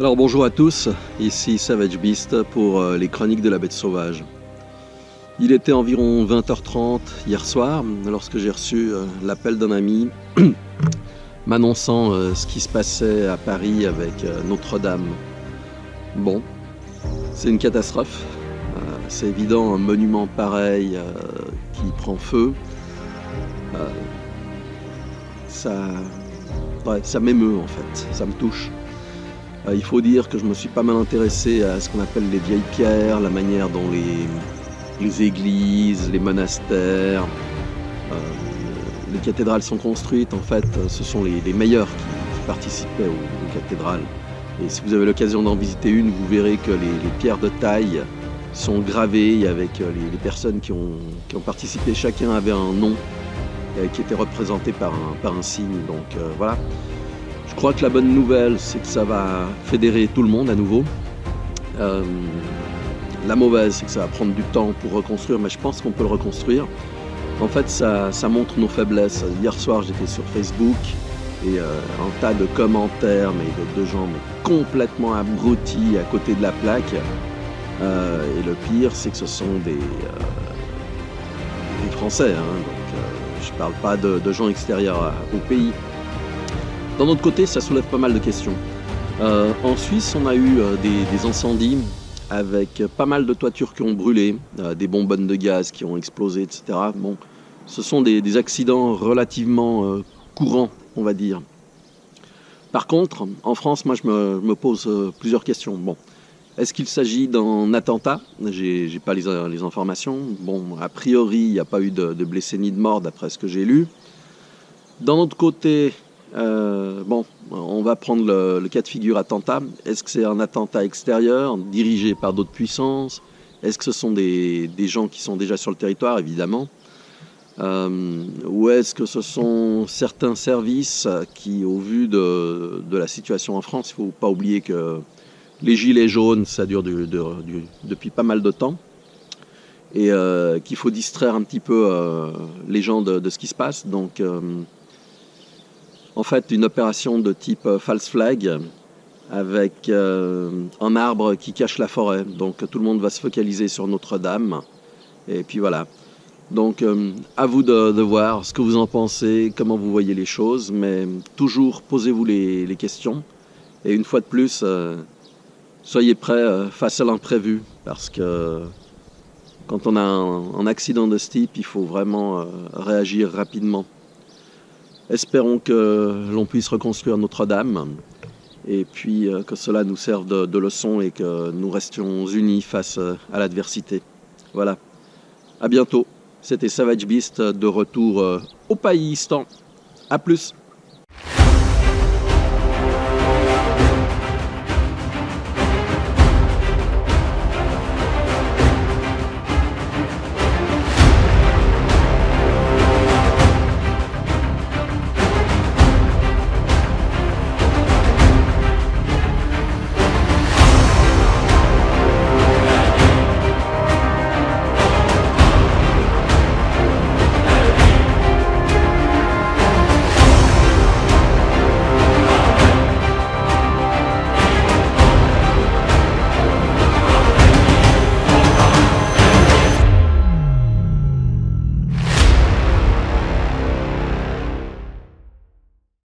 Alors bonjour à tous, ici Savage Beast pour les chroniques de la bête sauvage. Il était environ 20h30 hier soir lorsque j'ai reçu l'appel d'un ami m'annonçant ce qui se passait à Paris avec Notre-Dame. Bon, c'est une catastrophe, c'est évident, un monument pareil qui prend feu, ça m'émeut en fait, ça me touche. Il faut dire que je me suis pas mal intéressé à ce qu'on appelle les vieilles pierres, la manière dont les églises, les monastères, les cathédrales sont construites. En fait, ce sont les meilleurs qui participaient aux cathédrales. Et si vous avez l'occasion d'en visiter une, vous verrez que les pierres de taille sont gravées avec les personnes qui ont participé. Chacun avait un nom qui était représenté par un signe. Donc voilà. Je crois que la bonne nouvelle, c'est que ça va fédérer tout le monde à nouveau. La mauvaise, c'est que ça va prendre du temps pour reconstruire, mais je pense qu'on peut le reconstruire. En fait, ça montre nos faiblesses. Hier soir, j'étais sur Facebook et un tas de commentaires de gens complètement abrutis à côté de la plaque. Et le pire, c'est que ce sont des Français. Donc, je ne parle pas de gens extérieurs au pays. D'un autre côté, ça soulève pas mal de questions. En Suisse, on a eu des incendies avec pas mal de toitures qui ont brûlé, des bonbonnes de gaz qui ont explosé, etc. Bon, ce sont des accidents relativement courants, on va dire. Par contre, en France, moi, je me pose plusieurs questions. Bon, est-ce qu'il s'agit d'un attentat ? J'ai pas les informations. Bon, a priori, il n'y a pas eu de blessés ni de morts, d'après ce que j'ai lu. D'un autre côté, on va prendre le cas de figure attentat. Est-ce que c'est un attentat extérieur, dirigé par d'autres puissances ? Est-ce que ce sont des gens qui sont déjà sur le territoire, évidemment ? Ou est-ce que ce sont certains services qui, au vu de la situation en France, il ne faut pas oublier que les gilets jaunes, ça dure depuis pas mal de temps, et qu'il faut distraire un petit peu les gens de ce qui se passe. Donc, en fait, une opération de type false flag avec un arbre qui cache la forêt. Donc tout le monde va se focaliser sur Notre-Dame. Et puis voilà. Donc à vous de voir ce que vous en pensez, comment vous voyez les choses. Mais toujours posez-vous les questions. Et une fois de plus, soyez prêts face à l'imprévu. Parce que quand on a un accident de ce type, il faut vraiment réagir rapidement. Espérons que l'on puisse reconstruire Notre-Dame et puis que cela nous serve de leçon et que nous restions unis face à l'adversité. Voilà. À bientôt. C'était Savage Beast de retour au Pakistan. À plus.